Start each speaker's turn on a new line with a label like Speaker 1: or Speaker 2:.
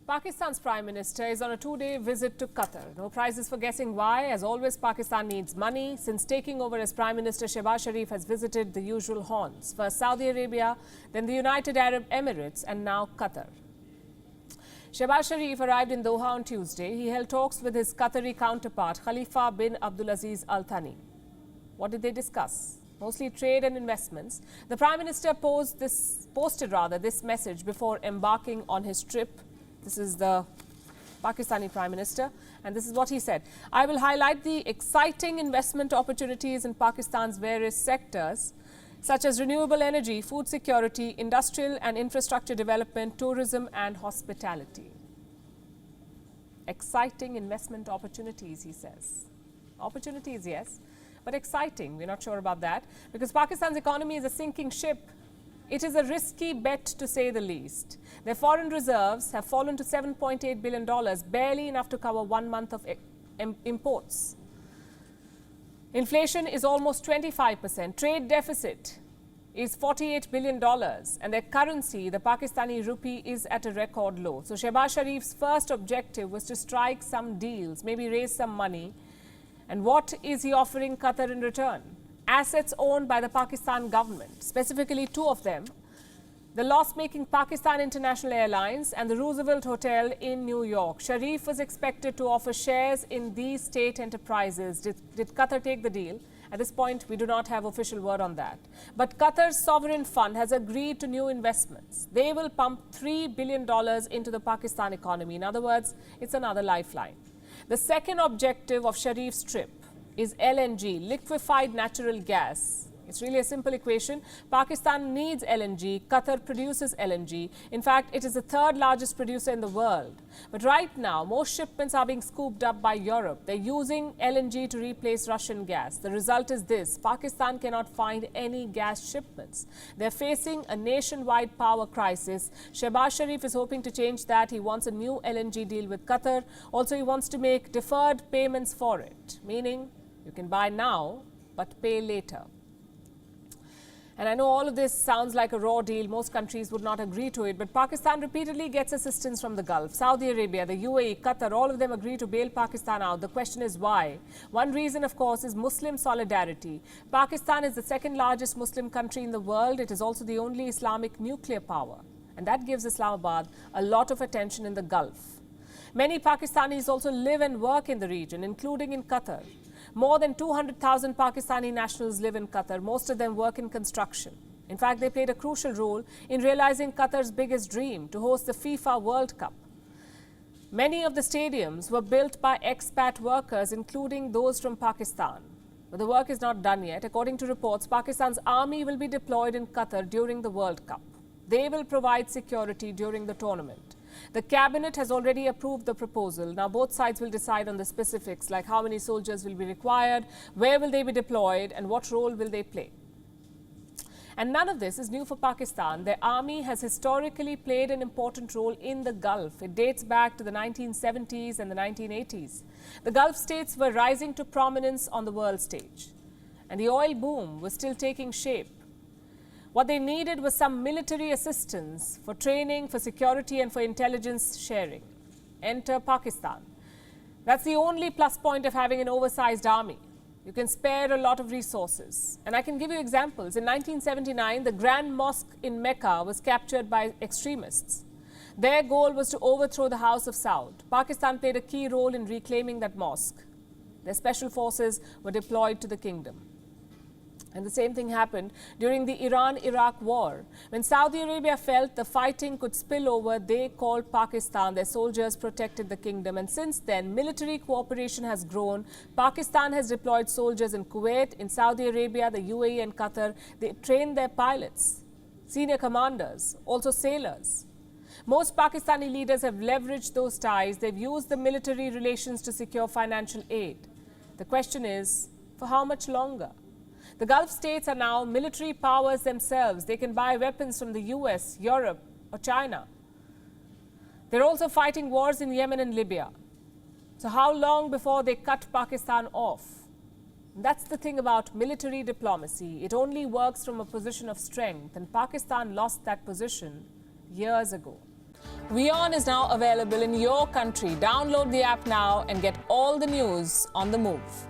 Speaker 1: Pakistan's Prime Minister is on a two-day visit to Qatar. No prizes for guessing why. As always, Pakistan needs money. Since taking over as Prime Minister, Shehbaz Sharif has visited the usual haunts. First Saudi Arabia, then the United Arab Emirates, and now Qatar. Shehbaz Sharif arrived in Doha on Tuesday. He held talks with his Qatari counterpart, Khalifa bin Abdulaziz Al Thani. What did they discuss? Mostly trade and investments. The Prime Minister posted this message before embarking on his trip. This is the Pakistani Prime Minister, and this is what he said. I will highlight the exciting investment opportunities in Pakistan's various sectors, such as renewable energy, food security, industrial and infrastructure development, tourism and hospitality. Exciting investment opportunities, he says. Opportunities, yes, but exciting, we're not sure about that, because Pakistan's economy is a sinking ship. It is a risky bet, to say the least. Their foreign reserves have fallen to $7.8 billion, barely enough to cover 1 month of imports. Inflation is almost 25%. Trade deficit is $48 billion, and their currency, the Pakistani rupee, is at a record low. So Shehbaz Sharif's first objective was to strike some deals, maybe raise some money. And what is he offering Qatar in return? Assets owned by the Pakistan government, specifically two of them, the loss-making Pakistan International Airlines and the Roosevelt Hotel in New York. Sharif was expected to offer shares in these state enterprises. Did Qatar take the deal? At this point, we do not have official word on that. But Qatar's sovereign fund has agreed to new investments. They will pump $3 billion into the Pakistan economy. In other words, it's another lifeline. The second objective of Sharif's trip is LNG, liquefied natural gas. It's really a simple equation. Pakistan needs LNG. Qatar produces LNG. In fact, it is the third largest producer in the world. But right now, most shipments are being scooped up by Europe. They're using LNG to replace Russian gas. The result is this: Pakistan cannot find any gas shipments. They're facing a nationwide power crisis. Shehbaz Sharif is hoping to change that. He wants a new LNG deal with Qatar. Also, he wants to make deferred payments for it, meaning you can buy now, but pay later. And I know all of this sounds like a raw deal. Most countries would not agree to it. But Pakistan repeatedly gets assistance from the Gulf. Saudi Arabia, the UAE, Qatar, all of them agree to bail Pakistan out. The question is why? One reason, of course, is Muslim solidarity. Pakistan is the second largest Muslim country in the world. It is also the only Islamic nuclear power. And that gives Islamabad a lot of attention in the Gulf. Many Pakistanis also live and work in the region, including in Qatar. More than 200,000 Pakistani nationals live in Qatar. Most of them work in construction. In fact, they played a crucial role in realizing Qatar's biggest dream, to host the FIFA World Cup. Many of the stadiums were built by expat workers, including those from Pakistan. But the work is not done yet. According to reports, Pakistan's army will be deployed in Qatar during the World Cup. They will provide security during the tournament. The cabinet has already approved the proposal. Now both sides will decide on the specifics, like how many soldiers will be required, where will they be deployed, and what role will they play. And none of this is new for Pakistan. Their army has historically played an important role in the Gulf. It dates back to the 1970s and the 1980s. The Gulf states were rising to prominence on the world stage, and the oil boom was still taking shape. What they needed was some military assistance for training, for security and for intelligence sharing. Enter Pakistan. That's the only plus point of having an oversized army. You can spare a lot of resources. And I can give you examples. In 1979, the Grand Mosque in Mecca was captured by extremists. Their goal was to overthrow the House of Saud. Pakistan played a key role in reclaiming that mosque. Their special forces were deployed to the kingdom. And the same thing happened during the Iran-Iraq war. When Saudi Arabia felt the fighting could spill over, they called Pakistan. Their soldiers protected the kingdom. And since then, military cooperation has grown. Pakistan has deployed soldiers in Kuwait, in Saudi Arabia, the UAE and Qatar. They trained their pilots, senior commanders, also sailors. Most Pakistani leaders have leveraged those ties. They've used the military relations to secure financial aid. The question is, for how much longer? The Gulf states are now military powers themselves. They can buy weapons from the US, Europe, or China. They're also fighting wars in Yemen and Libya. So how long before they cut Pakistan off? That's the thing about military diplomacy. It only works from a position of strength, and Pakistan lost that position years ago. WION is now available in your country. Download the app now and get all the news on the move.